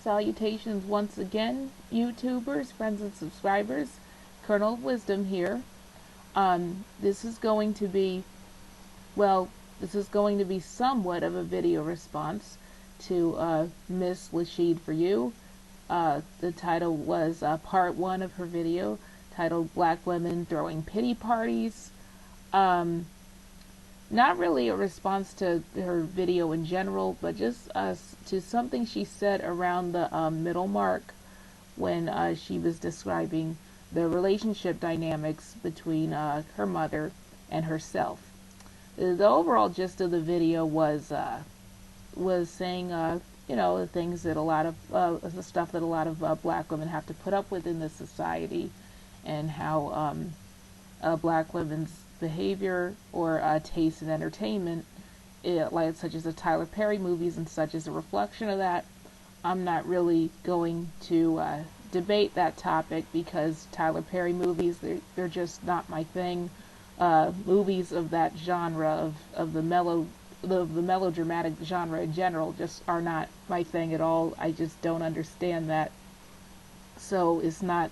Salutations once again, YouTubers, friends, and subscribers. Kernel of Wisdom here. This is going to be, this is going to be somewhat of a video response to Miss Lashid for You. The title was part one of her video titled Black Women Throwing Pity Parties. Not really a response to her video in general, but just to something she said around the middle mark when she was describing the relationship dynamics between her mother and herself. The overall gist of the video was saying, the things that a lot of the stuff that a lot of black women have to put up with in this society, and how black women's behavior or taste in entertainment, such as the Tyler Perry movies and such, is a reflection of that. I'm not really going to debate that topic because Tyler Perry movies, they're just not my thing. Movies of that genre, of the melodramatic genre in general, just are not my thing at all. I just don't understand that. So it's not,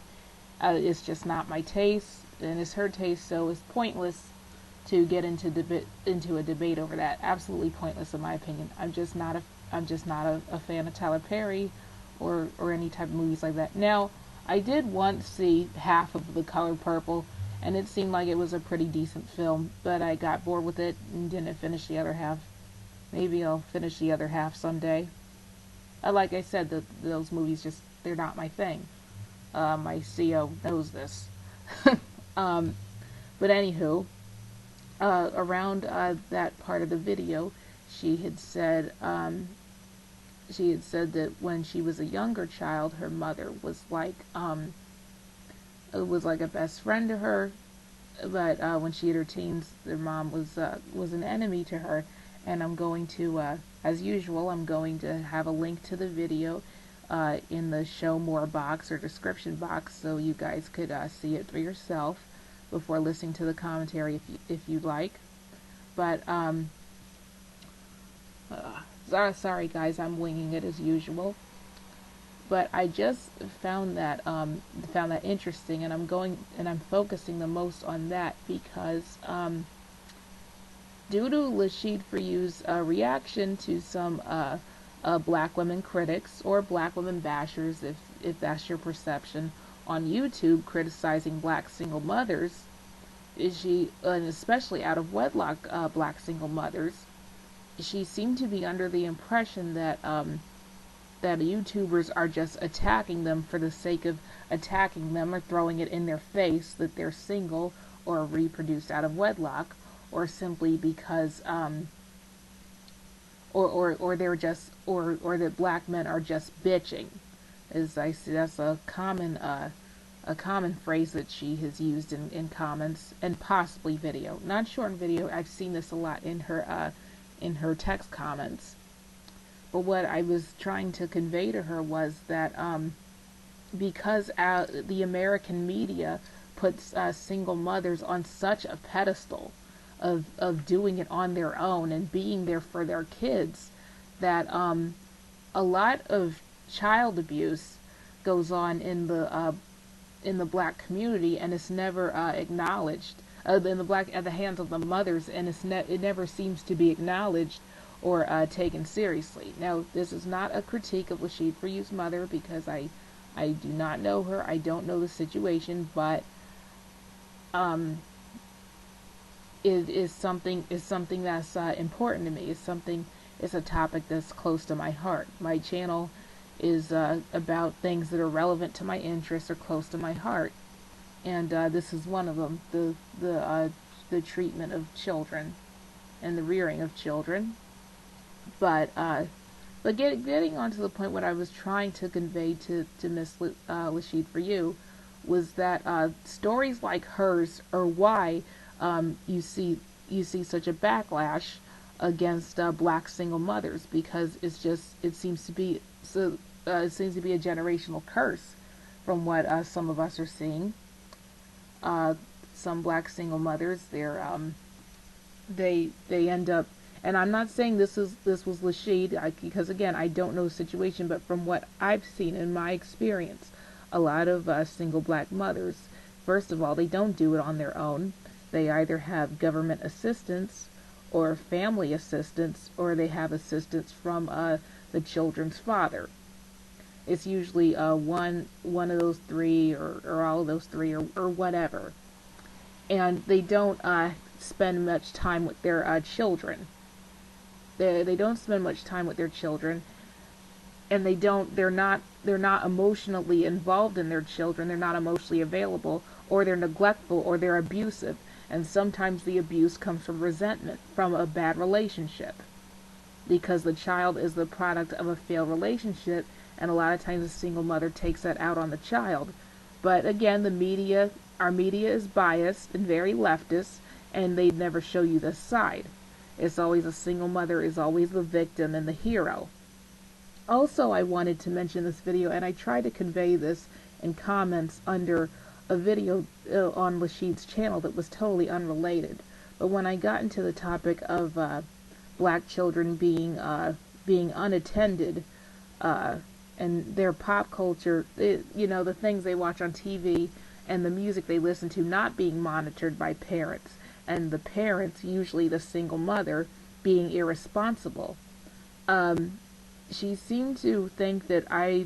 it's just not my taste, and it's her taste, so it's pointless to get into a debate over that. Absolutely pointless, in my opinion. I'm just not a fan of Tyler Perry or any type of movies like that. Now, I did once see half of The Color Purple, and it seemed like it was a pretty decent film, but I got bored with it and didn't finish the other half. Maybe I'll finish the other half someday. Like I said, those movies they're not my thing. My CO knows this. But anywho, around that part of the video, she had said that when she was a younger child, her mother was like a best friend to her, but when she hit her teens, their mom was an enemy to her. And I'm going to, as usual, I'm going to have a link to the video in the show more box or description box, so you guys could see it for yourself before listening to the commentary if you'd like. But sorry guys, I'm winging it as usual. But I just found that interesting, and I'm focusing the most on that because due to Lashid for You's reaction to some black women critics or black women bashers, if that's your perception, on YouTube, criticizing black single mothers, and especially out of wedlock black single mothers, she seemed to be under the impression that that YouTubers are just attacking them for the sake of attacking them, or throwing it in their face that they're single or reproduced out of wedlock, or simply because or they're just or that black men are just bitching. As I see, that's a common phrase that she has used in comments and possibly video. Not sure in video. I've seen this a lot in her text comments. But what I was trying to convey to her was that because the American media puts single mothers on such a pedestal of doing it on their own and being there for their kids, that a lot of child abuse goes on in the black community, and it's never acknowledged at the hands of the mothers, and it never seems to be acknowledged or taken seriously. Now, this is not a critique of Lashid for You's mother, because I do not know her. I don't know the situation, but it is something that's important to me. It's a topic that's close to my heart. My channel is about things that are relevant to my interests or close to my heart, and this is one of them: the treatment of children and the rearing of children. But getting on to the point, what I was trying to convey to Miss Lashid for You was that stories like hers are why you see such a backlash against black single mothers, because it seems to be a generational curse from what some of us are seeing. Some black single mothers, they end up And I'm not saying this was Lashid, because again, I don't know the situation, but from what I've seen in my experience, a lot of single black mothers, first of all, they don't do it on their own. They either have government assistance or family assistance, or they have assistance from the children's father. It's usually one of those three, or all of those three, or whatever. And they don't spend much time with their children. They don't spend much time with their children, and they're not emotionally involved in their children. They're not emotionally available, or they're neglectful, or they're abusive. And sometimes the abuse comes from resentment, from a bad relationship, because the child is the product of a failed relationship, and a lot of times a single mother takes that out on the child. But again, our media is biased and very leftist, and they never show you this side. It's always a single mother is always the victim and the hero. Also, I wanted to mention this video, and I tried to convey this in comments under a video on Lashid's channel that was totally unrelated. But when I got into the topic of black children being unattended, and their pop culture, the things they watch on TV and the music they listen to not being monitored by parents, and the parents, usually the single mother, being irresponsible. She seemed to think that I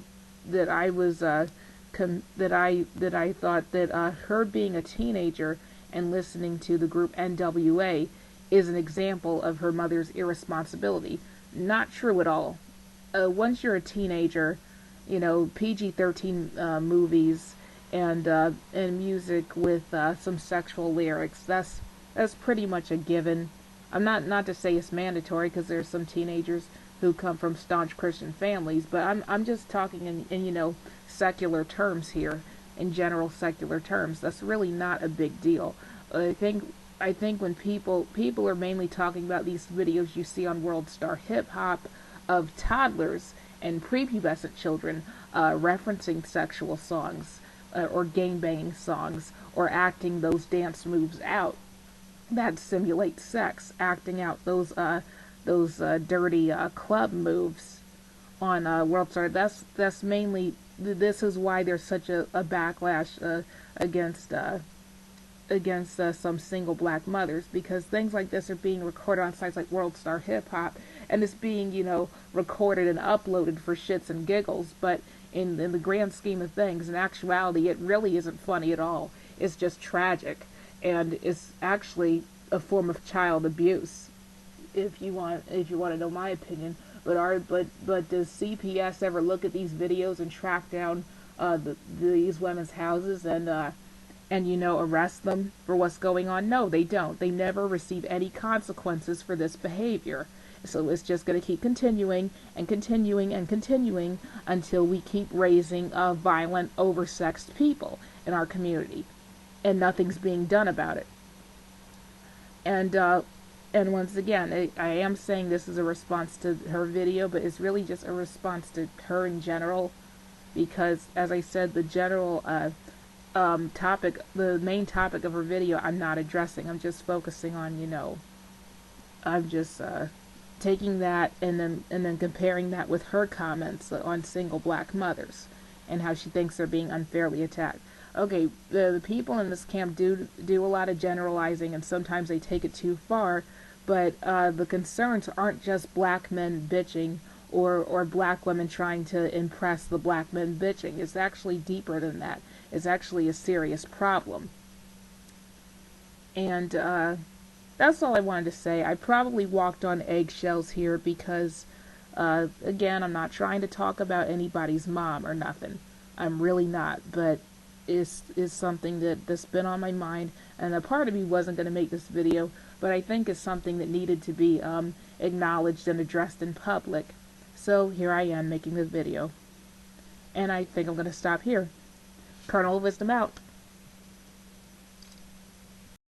thought that her being a teenager and listening to the group NWA is an example of her mother's irresponsibility. Not true at all. Once you're a teenager, PG-13 movies and music with some sexual lyrics, that's pretty much a given. I'm not to say it's mandatory, because there's some teenagers who come from staunch Christian families, but I'm just talking in secular terms here, in general secular terms. That's really not a big deal. I think when people are mainly talking about these videos you see on World Star Hip Hop of toddlers and prepubescent children referencing sexual songs or gangbanging songs, or acting those dance moves out that simulate sex, acting out those dirty club moves on World Star. That's mainly, this is why there's such a backlash against some single black mothers, because things like this are being recorded on sites like World Star Hip Hop, and it's being recorded and uploaded for shits and giggles. But in the grand scheme of things, in actuality, it really isn't funny at all. It's just tragic, and it's actually a form of child abuse, if you want to know my opinion. But does CPS ever look at these videos and track down these women's houses and arrest them for what's going on? No, they don't. They never receive any consequences for this behavior. So it's just going to keep continuing and continuing and continuing until we keep raising violent, oversexed people in our community, and nothing's being done about it. And once again, I am saying this is a response to her video, but it's really just a response to her in general, because, as I said, the general topic, the main topic of her video, I'm not addressing. I'm just focusing on, I'm just taking that and then comparing that with her comments on single black mothers and how she thinks they're being unfairly attacked. Okay, the people in this camp do a lot of generalizing, and sometimes they take it too far, but the concerns aren't just black men bitching or black women trying to impress the black men bitching. It's actually deeper than that. It's actually a serious problem. And that's all I wanted to say. I probably walked on eggshells here because, again, I'm not trying to talk about anybody's mom or nothing. I'm really not, but is something that's been on my mind, and a part of me wasn't going to make this video, but I think it's something that needed to be acknowledged and addressed in public. So here I am making this video, and I think I'm going to stop here. Kernel of Wisdom out.